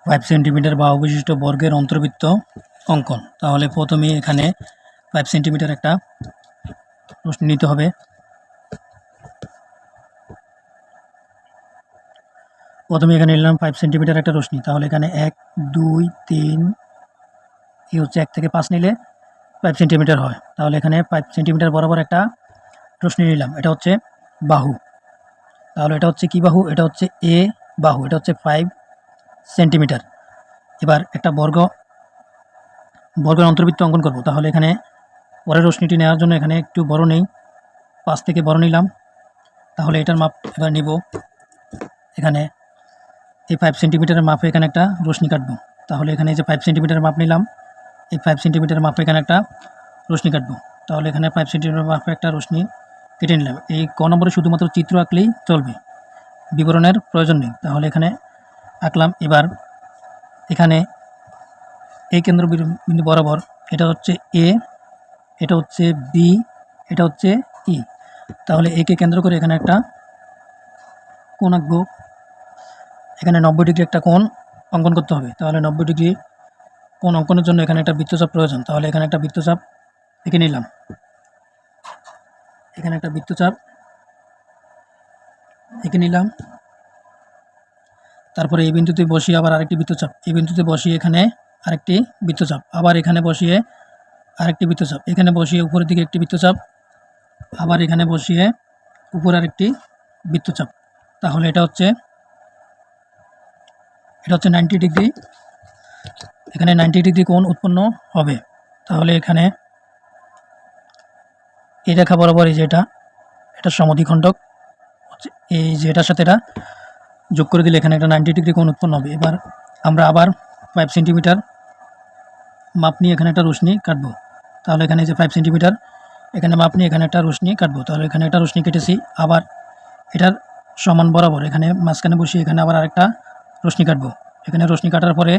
5 centimetre বাহু বিশিষ্ট বর্গের অন্তর্বৃত্ত অঙ্কন। তাহলে প্রথমেই এখানে 5 সেন্টিমিটার একটা রশ্মি নিতে হবে। প্রথমে এখানে নিলাম 5 সেন্টিমিটার একটা রশ্মি। তাহলে এখানে 1 2 3 এই হচ্ছে 1 থেকে 5 নিলে 5 সেন্টিমিটার হয়। তাহলে এখানে 5 সেন্টিমিটার বরাবর একটা রশ্মি নিলাম। এটা হচ্ছে বাহু। তাহলে এটা হচ্ছে কি বাহু? এটা হচ্ছে এ বাহু। এটা হচ্ছে 5 সেন্টিমিটার। এবার একটা বর্গের অন্তর্বৃত্ত অঙ্কন করব। তাহলে এখানে পরের রশ্মিটি নেওয়ার জন্য এখানে একটু বড় নেই, 5 থেকে বড় নিলাম। তাহলে এটার মাপ এবার নিব। এখানে এই 5 সেন্টিমিটারের মাপে এখানে একটা রশ্মি কাটবো। তাহলে এখানে এই যে 5 সেন্টিমিটারের মাপ নিলাম, এই 5 সেন্টিমিটারের মাপে এখানে একটা রশ্মি কাটবো। তাহলে এখানে 5 সেন্টিমিটার মাপে একটা রশ্মি কেটে নিলাম। এই ক নম্বরে শুধুমাত্র চিত্র আঁকলেই চলবে, বিবরণের প্রয়োজন নেই। তাহলে এখানে আঁকলাম। এবার এখানে এই কেন্দ্রবিন্দু বরাবর এটা হচ্ছে এ, এটা হচ্ছে বি, এটা হচ্ছে ই। তাহলে একে কেন্দ্র করে এখানে একটা কোণ আঁকবো। এখানে 90 ডিগ্রি একটা কোণ অঙ্কন করতে হবে। তাহলে 90 ডিগ্রি কোণ অঙ্কনের জন্য এখানে একটা বৃত্তচাপ প্রয়োজন। তাহলে এখানে একটা বৃত্তচাপ এঁকে নিলাম। এখানে একটা বৃত্তচাপ এঁকে নিলাম। তারপরে এই বিন্দুতে বসিয়ে আবার আরেকটি বৃত্তচাপ, এই বিন্দুতে বসিয়ে এখানে আরেকটি বৃত্তচাপ, আবার এখানে বসিয়ে আরেকটি বৃত্তচাপ, এখানে বসিয়ে উপরের দিকে একটি বৃত্তচাপ, আবার এখানে বসিয়ে উপরে আরেকটি বৃত্তচাপ। তাহলে এটা হচ্ছে 90 ডিগ্রি। এখানে 90 ডিগ্রি কোণ উৎপন্ন হবে। তাহলে এখানে এই রেখা বরাবর এই যে এটা সমদ্বিখণ্ডক হচ্ছে, এই যে এটার সাথে এটা যোগ করে দিলে এখানে একটা 90 ডিগ্রি কোণ উৎপন্ন হবে। এবার আমরা আবার 5 সেন্টিমিটার মাপ নিয়ে এখানে একটা রশ্মি কাটবো। তাহলে এখানে যে 5 সেন্টিমিটার এখানে মাপ নিয়ে এখানে একটা রশ্মি কাটবো। তাহলে এখানে একটা রশ্মি কেটেছি। আবার এটার সমান বরাবর এখানে মাঝখানে বসিয়ে এখানে আবার আরেকটা রশ্মি কাটবো। এখানে রশ্মি কাটার পরে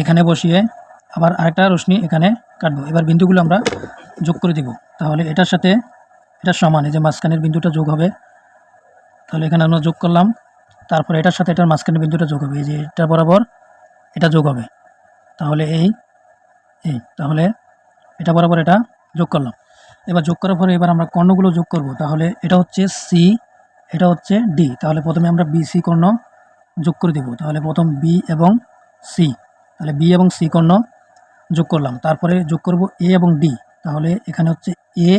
এখানে বসিয়ে আবার আরেকটা রশ্মি এখানে কাটবো। এবার বিন্দুগুলো আমরা যোগ করে দিব। তাহলে এটার সাথে এটা সমান, এই যে মাঝখানের বিন্দুটা যোগ হবে। তাহলে এখানে আমরা যোগ করলাম। তারপরে এটার সাথে এটার মাঝখানের বিন্দুটা যোগ হবে, এই যে এটা বরাবর এটা যোগ হবে। তাহলে তাহলে এটা বরাবর এটা যোগ করলাম। এবার যোগ করার পরে এবার আমরা কর্ণগুলো যোগ করব। তাহলে এটা হচ্ছে সি, এটা হচ্ছে ডি। তাহলে প্রথমে আমরা বি সি কর্ণ যোগ করে দেব। তাহলে প্রথম বি এবং সি, তাহলে বি এবং সি কর্ণ যোগ করলাম। তারপরে যোগ করব এ এবং ডি। তাহলে এখানে হচ্ছে এ,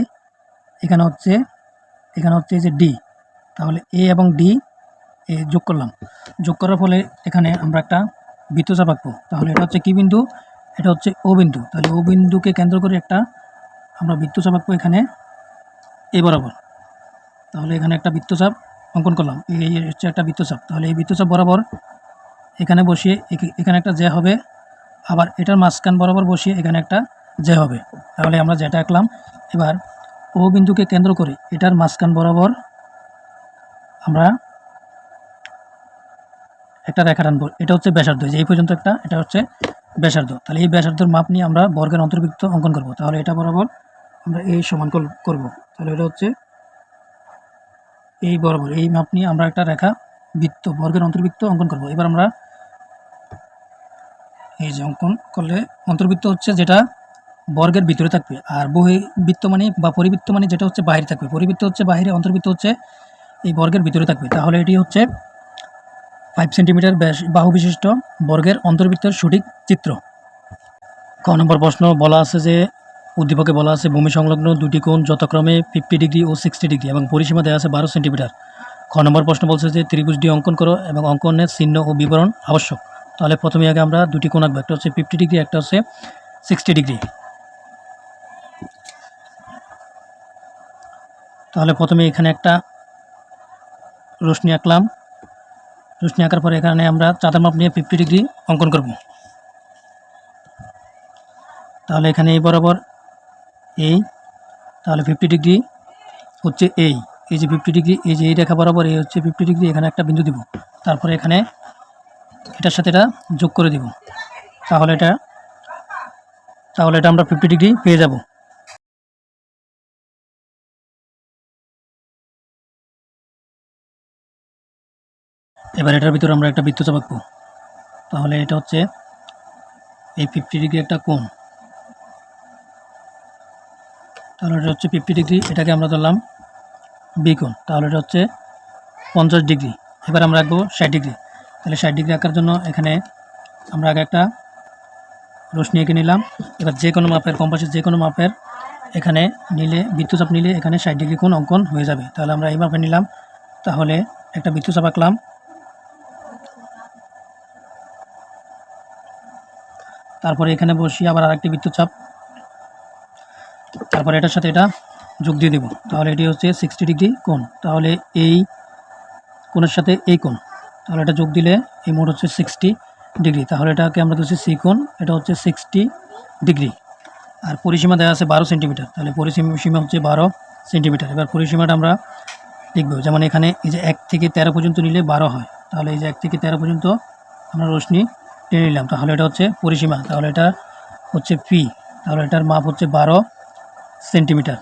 এখানে হচ্ছে এই যে ডি। তাহলে এ এবং ডি যোগ করলাম। যোগ করার ফলে এখানে আমরা একটা বৃত্তচাপ আঁকবো। তাহলে এটা হচ্ছে কি বিন্দু? এটা হচ্ছে ও বিন্দু। তাহলে ও বিন্দুকে কেন্দ্র করে একটা আমরা বৃত্তচাপ আঁকবো এখানে এ বরাবর। তাহলে এখানে একটা বৃত্তচাপ অঙ্কন করলাম, এই হচ্ছে একটা বৃত্তচাপ। তাহলে এই বৃত্তচাপ বরাবর এখানে বসিয়ে এখানে একটা জ্যা হবে, আবার এটার মাঝখান বরাবর বসিয়ে এখানে একটা জ্যা হবে। তাহলে আমরা যেটা আঁকলাম। এবার ও বিন্দুকে কেন্দ্র করে এটার মাঝখান বরাবর আমরা একটা রেখা টানবো। এটা হচ্ছে ব্যাসার্ধ, যে এই পর্যন্ত একটা, এটা হচ্ছে ব্যাসার্ধ। তাহলে এই ব্যাসার্ধের মাপ নিয়ে আমরা বর্গের অন্তর্বৃত্ত অঙ্কন করব। তাহলে এটা বরাবর আমরা এই সমান করব। তাহলে এটা হচ্ছে এই বরাবর এই মাপ নিয়ে আমরা একটা রেখা বর্গের অন্তর্বৃত্ত অঙ্কন করব। এবার আমরা এই যে অঙ্কন করলে অন্তর্বৃত্ত হচ্ছে যেটা বর্গের ভিতরে থাকবে, আর বহির্বৃত্ত মানে বা পরিবৃত্ত মানে যেটা হচ্ছে বাইরে থাকবে। পরিবৃত্ত হচ্ছে বাইরে, অন্তর্বৃত্ত হচ্ছে এই বর্গের ভিতরে থাকবে। তাহলে এটি হচ্ছে 5 সেন্টিমিটার বাহু বিশিষ্ট বর্গের অন্তর্বৃত্তের সঠিক চিত্র। ক নম্বর প্রশ্ন বলা আছে যে উদ্দীপকে বলা আছে ভূমি সংলগ্ন দুটি কোণ যথাক্রমে 50 ডিগ্রি ও 60 ডিগ্রি এবং পরিসীমা দেওয়া আছে 12 সেন্টিমিটার। খ নম্বর প্রশ্ন বলছে যে ত্রিভুজটি অঙ্কন করো এবং অঙ্কনের চিহ্ন ও বিবরণ আবশ্যক। তাহলে প্রথমে আগে আমরা দুটি কোণ আঁকবো, একটা হচ্ছে 50 ডিগ্রি, একটা হচ্ছে 60 ডিগ্রি। তাহলে প্রথমে এখানে একটা রশ্মি আঁকলাম। রশ্মি আঁকার পরে এখানে আমরা চাঁদার মাপ নিয়ে 50 ডিগ্রি অঙ্কন করব। তাহলে এখানে এই বরাবর এই, তাহলে 50 ডিগ্রি হচ্ছে এই যে 50 ডিগ্রি, এই যে এই রেখা বরাবর এই হচ্ছে 50 ডিগ্রি। এখানে একটা বিন্দু দিব, তারপরে এখানে এটার সাথে এটা যোগ করে দিব। তাহলে এটা আমরা 50 ডিগ্রি পেয়ে যাব। এবার এটার ভিতরে আমরা একটা বৃত্তচাপ আঁকবো। তাহলে এটা হচ্ছে এই 50 ডিগ্রি একটা কোণ, তাহলে এটা হচ্ছে 50 ডিগ্রি, এটাকে আমরা ধরলাম বি কোণ, তাহলে এটা হচ্ছে 50 ডিগ্রি। এবার আমরা রাখবো 60 ডিগ্রি, তাহলে 60 ডিগ্রি রাখার জন্য এখানে আমরা আগে একটা রশ্মি এঁকে নিলাম। এবার যে কোনো মাপের কম্পাসের যে কোনো মাপের এখানে নিলে বৃত্তচাপ নিলে এখানে 60 ডিগ্রি কোণ অঙ্কন হয়ে যাবে। তাহলে আমরা এই মাপে নিলাম, তাহলে একটা বৃত্তচাপ আঁকলাম, তারপরে এখানে বসিয়ে আবার আরেকটি বৃত্তচাপ, তারপরে এটার সাথে এটা যোগ দিয়ে দেব, তাহলে এটি হচ্ছে 60 ডিগ্রি কোণ। তাহলে এই কোণের সাথে এই কোণ, তাহলে এটা যোগ দিলে এই মোট হচ্ছে 60 ডিগ্রি। তাহলে এটাকে আমরা ধরছি সি কোণ, এটা হচ্ছে 60 ডিগ্রি। আর পরিসীমা দেওয়া আছে 12 সেন্টিমিটার, তাহলে পরিসীমা হচ্ছে 12 সেন্টিমিটার। এবার পরিসীমাটা আমরা লিখব, যেমন এখানে এই যে 1 থেকে 13 পর্যন্ত নিলে 12 হয়, তাহলে এই যে 1 থেকে 13 পর্যন্ত আমরা রশ্মি টেনে নিলাম, তাহলে এটা হচ্ছে পরিসীমা, তাহলে এটা হচ্ছে পি, তাহলে এটার মাপ হচ্ছে 12 সেন্টিমিটার।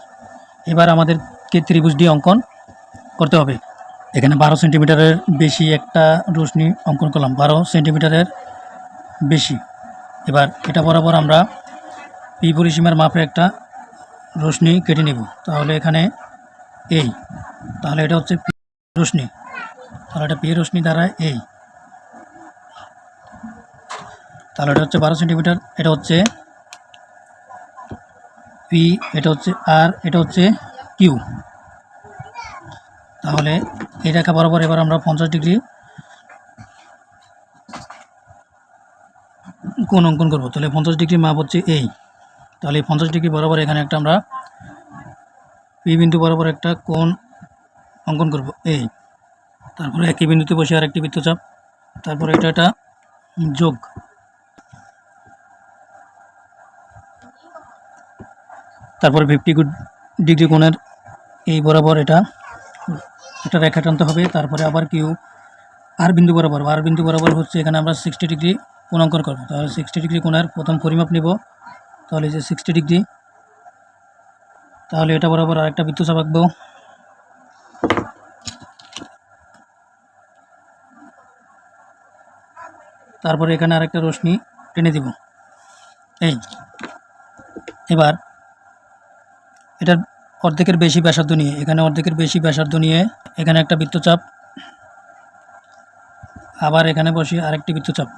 এবার আমাদেরকে ত্রিভুজ ডি অঙ্কন করতে হবে। এখানে 12 সেন্টিমিটারের বেশি একটা রশ্মি অঙ্কন করলাম, 12 সেন্টিমিটারের বেশি। এবার এটা বরাবর আমরা পি পরিসীমার মাপে একটা রশ্মি কেটে নেব, তাহলে এখানে এই, তাহলে এটা হচ্ছে পি রশ্মি, তাহলে এটা পি রশ্মি দ্বারা এই, তাহলে এটা হচ্ছে 12 সেন্টিমিটার, এটা হচ্ছে পি, এটা হচ্ছে আর, এটা হচ্ছে কিউ। তাহলে এই রেখা বরাবর এবার আমরা 50 ডিগ্রি কোণ অঙ্কন করব, তাহলে 50 ডিগ্রি মাপ হচ্ছে এই, তাহলে 50 ডিগ্রি বরাবর এখানে একটা আমরা পি বিন্দু বরাবর একটা কোণ অঙ্কন করব এই, তারপরে একই বিন্দুতে বসে আরেকটি বৃত্তচাপ, তারপরে এটা যোগ, তারপরে 50 ডিগ্রি কোণের এই বরাবর এটা একটা রেখা টানতে হবে, তারপরে আবার কিউ আর বিন্দু বরাবর হচ্ছে এখানে আমরা 60 ডিগ্রি কোণ অঙ্কন করব, তাহলে 60 ডিগ্রি কোণের প্রথম পরিমাপ নেব, তাহলে যে 60 ডিগ্রি, তাহলে এটা বরাবর আরেকটা বৃত্তচাপ আঁকবো, তারপরে এখানে আরেকটা রশ্মি টেনে দিব এই। এবার এটার অর্ধেকের বেশি ব্যাসার্ধ নিয়ে এখানে একটা বৃত্তচাপ, আবার এখানে বসিয়ে আরেকটি বৃত্তচাপ,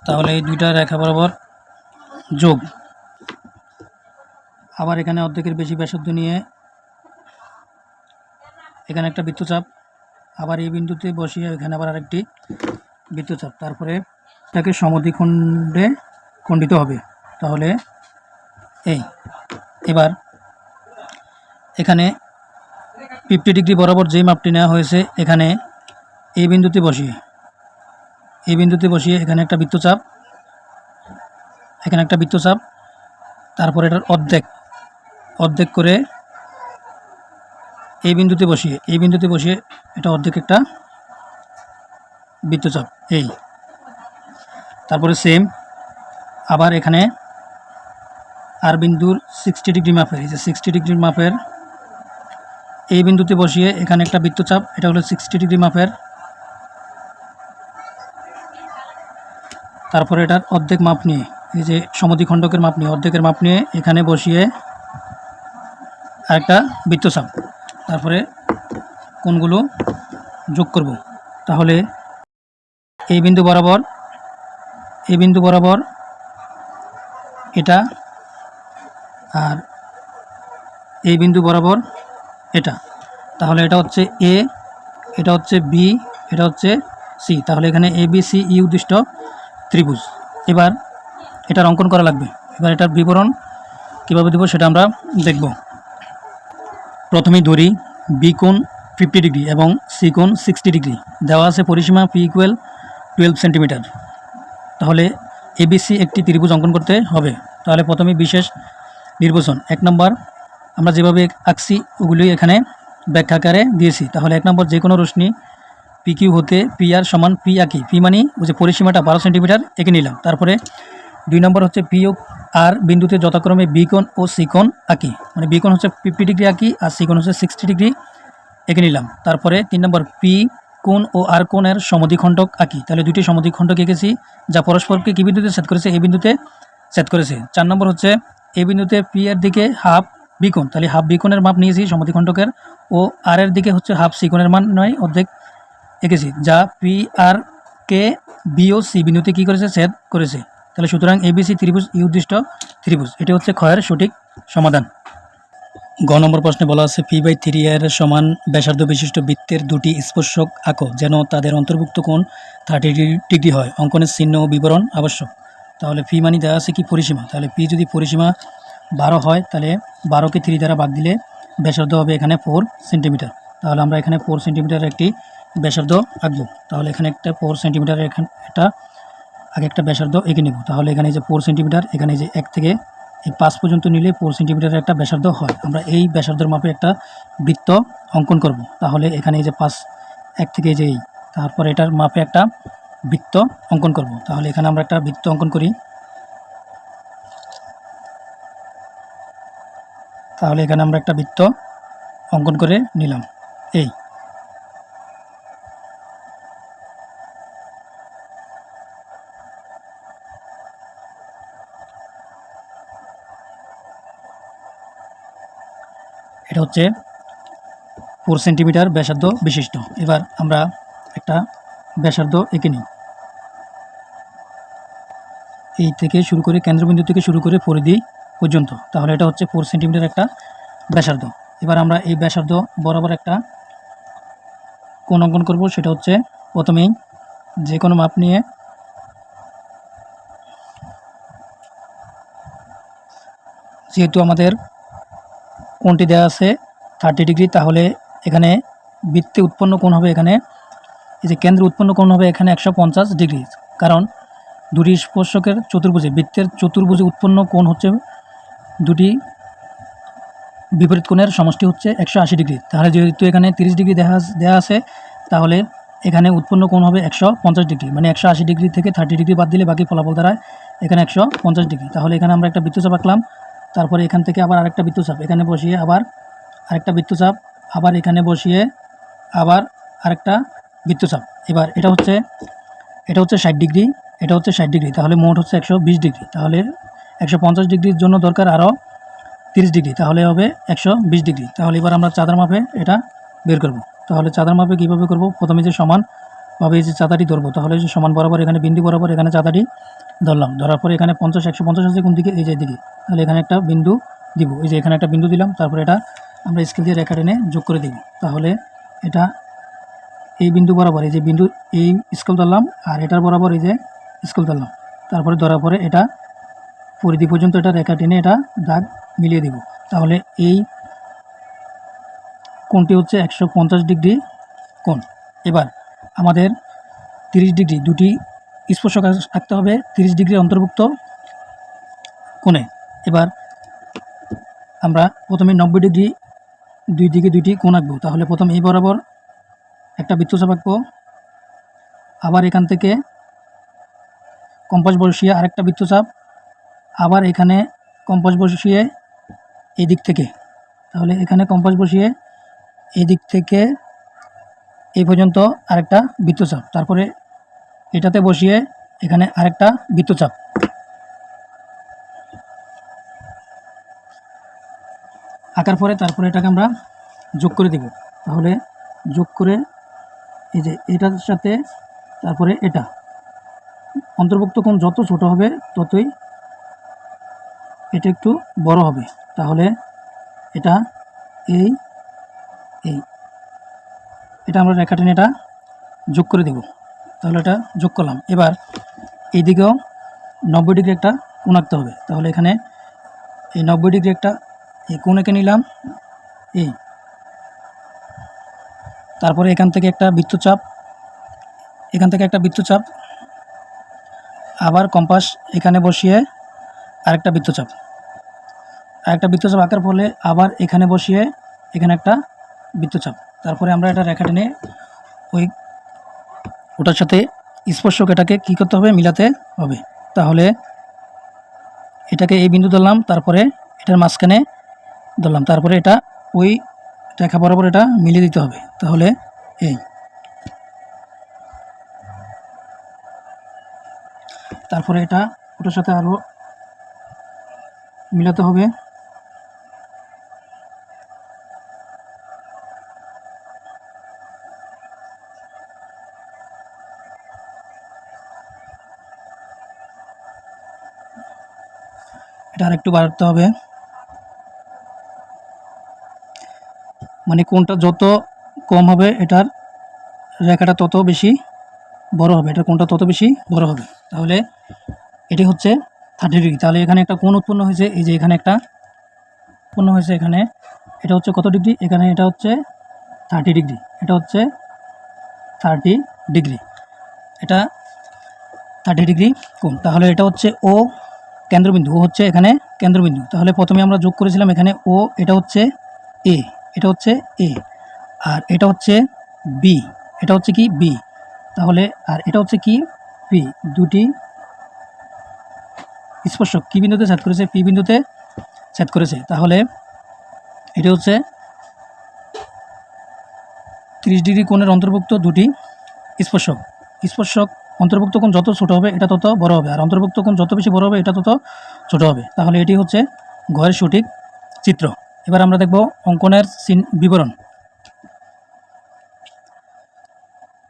তাহলে এই দুইটা রেখা বরাবর যোগ, আবার এখানে অর্ধেকের বেশি ব্যাসার্ধ নিয়ে এখানে একটা বৃত্তচাপ, আবার এই বিন্দুতে বসিয়ে এখানে আবার আরেকটি বৃত্তচাপ, তারপরে এটাকে সমদ্বিখণ্ডে খণ্ডিত হবে, তাহলে এই। এবার এখানে 50 ডিগ্রি বরাবর যেই মাপটি নেওয়া হয়েছে এখানে এই বিন্দুতে বসিয়ে এখানে একটা বৃত্তচাপ, তারপরে এটার অর্ধেক করে এই বিন্দুতে বসিয়ে এটা অর্ধেক একটা বৃত্তচাপ এই, তারপরে সেম আবার এখানে আর বিন্দুর 60 ডিগ্রি মাপের, এই যে 60 ডিগ্রি মাপের এই বিন্দুতে বসিয়ে এখানে একটা বৃত্তচাপ, এটা হলো 60 ডিগ্রি মাপের, তারপরে এটার অর্ধেক মাপ নিয়ে এই যে সমদ্বিখণ্ডকের মাপ নিয়ে অর্ধেকের মাপ নিয়ে এখানে বসিয়ে আরেকটা বৃত্তচাপ, তারপরে কোণগুলো যোগ করব, তাহলে এই বিন্দু বরাবর এটা আর এই বিন্দু বরাবর এটা, তাহলে এটা হচ্ছে এ, এটা হচ্ছে বি, এটা হচ্ছে সি, তাহলে এখানে এ বি সি ই উদ্দিষ্ট ত্রিভুজ। এবার এটার অঙ্কন করা লাগবে, এবার এটার বিবরণ কীভাবে দেব সেটা আমরা দেখব। প্রথমেই ধরি বি কোণ 50 ডিগ্রি এবং সি কোণ 60 ডিগ্রি, দেওয়া আছে পরিসীমা পি ইকুয়াল 12 সেন্টিমিটার। তাহলে এবিসি একটি ত্রিভুজ অঙ্কন করতে হবে, তাহলে প্রথমে বিশেষ নির্বাচন 1 নম্বর আমরা যেভাবে আঁকছি ওগুলি এখানে ব্যাখ্যা আকারে দিয়েছি। তাহলে 1 নম্বর যে কোনো রশ্মি পি কিউ হতে পি আর সমান পি আঁকি, পি মানে ওই যে পরিসীমাটা 12 সেন্টিমিটার এঁকে নিলাম। তারপরে 2 নম্বর হচ্ছে পি ও আর বিন্দুতে যথাক্রমে বি কোণ ও সি কোণ আঁকি, মানে বি কোণ হচ্ছে 50 ডিগ্রি আঁকি আর সি কোণ হচ্ছে 60 ডিগ্রি এঁকে নিলাম। তারপরে 3 নম্বর পি কোণ ও আর কোণের সমদ্বিখণ্ডক আঁকি। তাহলে দুইটি সমদ্বিখণ্ডক এঁকেছি যা পরস্পরকে কী বিন্দুতে ছেদ করেছে? এই বিন্দুতে ছেদ করেছে। 4 নম্বর হচ্ছে এই বিন্দুতে পি এর দিকে হাফ বি কোণ, তাহলে হাফ বি কোণের মাপ নিয়েছি সমদ্বিখণ্ডকের, ও আর এর দিকে হচ্ছে হাফ সি কোণের মান নয় অর্ধেক এঁকেছি, যা পি আর কে বি ও সি বিন্দুতে কী করেছে? ছেদ করেছে। তাহলে সুতরাং এবিসি ত্রিভুজ ই উদ্দিষ্ট ত্রিভুজ। এটি হচ্ছে ক্ষয়ের সঠিক সমাধান। গ নম্বর প্রশ্নে বলা আছে পি/3 এর সমান ব্যাসার্ধ বিশিষ্ট বৃত্তের দুটি স্পর্শক আঁকো যেন তাদের অন্তর্ভুক্ত কোণ 30 ডিগ্রি হয়। অঙ্কনের চিহ্ন ও বিবরণ আবশ্যক। তাহলে পি মানে দেওয়া আছে কি? পরিসীমা। তাহলে পি যদি পরিসীমা 12 হয় তাহলে 12কে 3 দ্বারা ভাগ দিলে ব্যাসার্ধ হবে এখানে 4 সেন্টিমিটার। তাহলে আমরা এখানে 4 সেন্টিমিটার একটি ব্যাসার্ধ আঁকবো। তাহলে এখানে একটা 4 সেন্টিমিটার এখানে এটা আগে একটা ব্যাসার্ধ এঁকে নেব। তাহলে এখানে যে 4 সেন্টিমিটার, এখানে যে 1 থেকে এই 5 পর্যন্ত নিলে 4 সেন্টিমিটারের একটা ব্যাসার্ধ হয়। আমরা এই ব্যাসার্ধের মাপে একটা বৃত্ত অঙ্কন করব। তাহলে এখানে এই যে 5, 1 থেকে যে তারপর এটার মাপে একটা বৃত্ত অঙ্কন করব। তাহলে এখানে আমরা একটা বৃত্ত অঙ্কন করি। তাহলে এখানে আমরা একটা বৃত্ত অঙ্কন করে নিলাম। এই এটা হচ্ছে 4 সেন্টিমিটার ব্যাসার্ধ বিশিষ্ট। এবার আমরা একটা ব্যাসার্ধ এঁকে নিই। এই থেকে শুরু করে কেন্দ্রবিন্দু থেকে শুরু করে পরিধি পর্যন্ত। তাহলে এটা হচ্ছে 4 সেন্টিমিটার একটা ব্যাসার্ধ। এবার আমরা এই ব্যাসার্ধ বরাবর একটা কোণ অঙ্কন করব। সেটা হচ্ছে প্রথমেই যে কোনো মাপ নিয়ে যেহেতু আমাদের কোণটি দেওয়া আছে 30 ডিগ্রি, তাহলে এখানে বৃত্তে উৎপন্ন কোণ হবে এখানে এই যে কেন্দ্রে উৎপন্ন কোণ হবে এখানে 150 ডিগ্রি। কারণ দুটি স্পর্শকের চতুর্ভুজে বৃত্তের চতুর্ভুজে উৎপন্ন কোণ হচ্ছে দুটি বিপরীত কোণের সমষ্টি হচ্ছে 180 ডিগ্রি। তাহলে যেহেতু এখানে 30 ডিগ্রি দেওয়া আছে, তাহলে এখানে উৎপন্ন কোণ হবে 150 ডিগ্রি। মানে 180 ডিগ্রি থেকে 30 ডিগ্রি বাদ দিলে বাকি ফলাফল দাঁড়ায় এখানে 150 ডিগ্রি। তাহলে এখানে আমরা একটা বৃত্তচাপ আঁকলাম। তারপরে এখান থেকে আবার আরেকটা বৃত্তচাপ এখানে বসিয়ে আবার আরেকটা বৃত্তচাপ, আবার এখানে বসিয়ে আবার আরেকটা বৃত্তচাপ। এবার এটা হচ্ছে 60 ডিগ্রি, এটা হচ্ছে 60 ডিগ্রি। তাহলে মোট হচ্ছে 120 ডিগ্রি। তাহলে 150 ডিগ্রির জন্য দরকার আরও 30 ডিগ্রি, তাহলে হবে 120 ডিগ্রি। তাহলে এবার আমরা চাঁদার মাপে এটা বের করব। তাহলে চাঁদার মাপে কীভাবে করব? প্রথমে যে সমানভাবে এই যে চাঁদাটি ধরবো। তাহলে যে সমান বরাবর এখানে বিন্দু বরাবর এখানে চাঁদাটি ধরলাম। ধরার পরে এখানে 50, 150 আছে কোন দিকে? এই যে দিকে। তাহলে এখানে একটা বিন্দু দিব। এই যে এখানে একটা বিন্দু দিলাম। তারপরে এটা আমরা স্কেল দিয়ে রেখা টেনে যোগ করে দিব। তাহলে এটা এই বিন্দু বরাবর এই যে বিন্দু এই স্কেল ধরলাম, আর এটার বরাবর এই যে স্কেল ধরলাম। তারপরে ধরার পরে এটা পরিধি পর্যন্ত এটা রেখা টেনে এটা দাগ মিলিয়ে দিব। তাহলে এই কোণটি হচ্ছে 150 ডিগ্রি কোণ। এবার আমাদের 30 ডিগ্রি দুটি স্পর্শক আঁকতে হবে 30 ডিগ্রি অন্তর্ভুক্ত কোণে। এবার আমরা প্রথমে 90 ডিগ্রি দুই দিকে দুইটি কোণ আঁকবো। তাহলে প্রথম এই বরাবর একটা বৃত্তচাপ আঁকবো, আবার এখান থেকে কম্পাস বসিয়ে আরেকটা বৃত্তচাপ, আবার এখানে কম্পাস বসিয়ে এই দিক থেকে, তাহলে এখানে কম্পাস বসিয়ে এই দিক থেকে এই পর্যন্ত আরেকটা বৃত্তচাপ, তারপরে এটাতে বসিয়ে এখানে আরেকটা বৃত্তচাপ। আঁকার পরে তারপরে এটাকে আমরা যোগ করে দেব। তাহলে যোগ করে এই যে এটার সাথে তারপরে এটা অন্তর্ভুক্ত কোণ যত ছোট হবে ততই এটা একটু বড় হবে। তাহলে এটা এই এটা আমরা রেখা টেনে এটা যোগ করে দেব। তাহলে এটা যোগ করলাম। এবার এই দিকেও 90 ডিগ্রি একটা কোণ আঁকতে হবে। তাহলে এখানে এই 90 ডিগ্রি একটা এই কোণ এঁকে নিলাম। এই তারপরে এখান থেকে একটা বৃত্তচাপ, আবার কম্পাস এখানে বসিয়ে আরেকটা বৃত্তচাপ আঁকার ফলে আবার এখানে বসিয়ে এখানে একটা বৃত্তচাপ। তারপরে আমরা এটা রেখা টেনে ওটার সাথে স্পর্শক এটাকে কী করতে হবে? মিলাতে হবে। তাহলে এটাকে এই বিন্দু ধরলাম, তারপরে এটার মাঝখানে ধরলাম, তারপরে এটা ওই রেখা বরাবর এটা মিলিয়ে দিতে হবে। তাহলে এই তারপরে এটা ওটার সাথে আরও মিলাতে হবে। এটা আরেকটু বাড়াতে হবে, মানে কোণটা যত কম হবে এটার রেখাটা তত বেশি বড় হবে, এটার কোণটা তত বেশি বড় হবে। তাহলে এটি হচ্ছে 30 ডিগ্রি। তাহলে এখানে একটা কোণ উৎপন্ন হয়েছে, এই যে এখানে একটা উৎপন্ন হয়েছে, এখানে এটা হচ্ছে কত ডিগ্রি, এখানে এটা হচ্ছে 30 ডিগ্রি, এটা হচ্ছে 30 ডিগ্রি, এটা 30 ডিগ্রি কোণ। তাহলে এটা হচ্ছে ও কেন্দ্রবিন্দু, ও হচ্ছে এখানে কেন্দ্রবিন্দু। তাহলে প্রথমে আমরা যোগ করেছিলাম এখানে ও, এটা হচ্ছে এ, এটা হচ্ছে এ, আর এটা হচ্ছে বি, এটা হচ্ছে কি বি, তাহলে আর এটা হচ্ছে কি পি। দুটি স্পর্শক কি বিন্দুতে ছেদ করেছে, পি বিন্দুতে ছেদ করেছে। তাহলে এটা হচ্ছে 30 ডিগ্রি কোণের অন্তর্ভুক্ত দুটি স্পর্শক। স্পর্শক অন্তর্ভুক্ত কোণ যত ছোট হবে এটা তত বড় হবে, আর অন্তর্ভুক্ত কোণ যত বেশি বড় হবে এটা তত ছোট হবে। তাহলে এটি হচ্ছে ঘয়ের সঠিক চিত্র। এবার আমরা দেখব অঙ্কনের বিবরণ।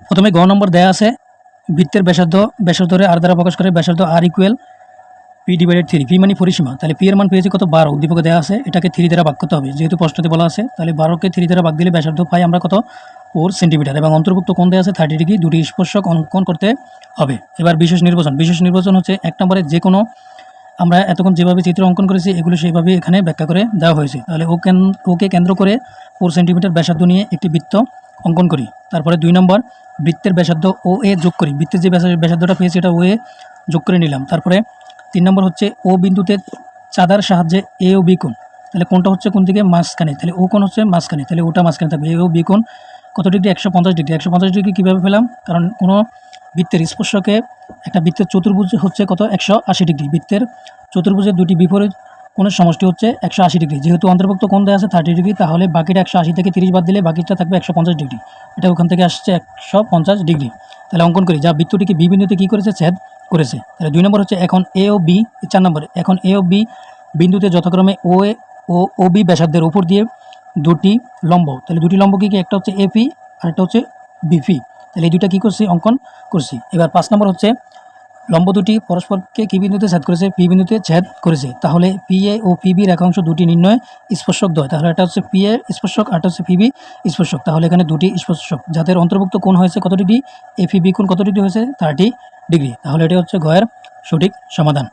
প্রথমে গ নম্বর দেয়া আছে বৃত্তের ব্যাসার্ধরে আর দ্বারা প্রকাশ করে ব্যাসার্ধ আর ইকুয়াল p/3। পি মানে পরিসীমা, তাহলে পি এর মান পেয়েছি কত 12, উদ্দীপকে দেওয়া আছে, এটাকে 3 দ্বারা ভাগ করতে হবে, যেহেতু প্রশ্নতে বলা আছে। তাহলে 12কে 3 দ্বারা ভাগ দিলে ব্যাসার্ধ পাই আমরা কত 4 সেন্টিমিটার, এবং অন্তর্ভুক্ত কোণ দেওয়া আছে 30 ডিগ্রি। দুটি স্পর্শক অঙ্কন করতে হবে। এবার বিশেষ নির্বাচন। বিশেষ নির্বাচন হচ্ছে 1 নম্বরে যে কোনো আমরা এতক্ষণ যেভাবে চিত্র অঙ্কন করেছি এগুলো সেইভাবে এখানে ব্যাখ্যা করে দেওয়া হয়েছে। তাহলে ওকে কেন্দ্র করে 4 সেন্টিমিটার ব্যাসার্ধ নিয়ে একটি বৃত্ত অঙ্কন করি। তারপরে 2 নম্বর বৃত্তের ব্যাসার্ধ ও এ যোগ করি, বৃত্তের যে ব্যাসার্ধটা পেয়েছি এটা ও এ যোগ করে নিলাম। তারপরে 3 নম্বর হচ্ছে ও বিন্দুতে চাঁদার সাহায্যে এ ও বি কোণ, তাহলে কোণটা হচ্ছে কোন দিকে মাঝখানে, তাহলে ও কোণ হচ্ছে মাঝখানে, তাহলে ওটা মাঝখানে থাকবে। এ ও বি কোণ কত ডিগ্রি, 150 ডিগ্রি। 150 ডিগ্রি কীভাবে পেলাম, কারণ কোনো বৃত্তের স্পর্শকে একটা বৃত্তের চতুর্ভুজ হচ্ছে কত 180 ডিগ্রি, বৃত্তের চতুর্ভুজের দুটি বিপরীত কোণের সমষ্টি হচ্ছে 180 ডিগ্রি। যেহেতু অন্তর্ভুক্ত কোণ দেওয়া আছে 30 ডিগ্রি, তাহলে বাকিটা 180 থেকে 30 বাদ দিলে বাকিটা থাকবে 150 ডিগ্রি। এটা ওখান থেকে আসছে 150 ডিগ্রি। তাহলে অঙ্কন করি, যা বৃত্তটিকে বি বিন্দুতে কী করেছে, ছেদ করেছে। তাহলে 2 নম্বর হচ্ছে এখন এ ও বি, 4 নম্বরে এখন এ ও বি বিন্দুতে যথাক্রমে ও এ ও বি ব্যাসার্ধের উপর দিয়ে দুটি লম্ব, তাহলে দুটি লম্ব কী, একটা হচ্ছে এপি আর একটা হচ্ছে বিপি। তাহলে এই দুইটা কী করছি, অঙ্কন করছি। এবার 5 নম্বর হচ্ছে লম্ব দুটি পরস্পরকে কী বিন্দুতে ছেদ করেছে, পি বিন্দুতে ছেদ করেছে। তাহলে পি এ ও পিবি রেখাংশ দুটি নির্ণয় স্পর্শক দ্বয়। তাহলে এটা হচ্ছে পি এ স্পর্শক আর এটা হচ্ছে পিবি স্পর্শক। তাহলে এখানে দুটি স্পর্শক যাদের অন্তর্ভুক্ত কোণ হয়েছে কত ডিগ্রি, এপিবি কোণ কত ডিগ্রি হয়েছে 30 ডিগ্রি। তাহলে এটা হচ্ছে ঘয়ের সঠিক সমাধান।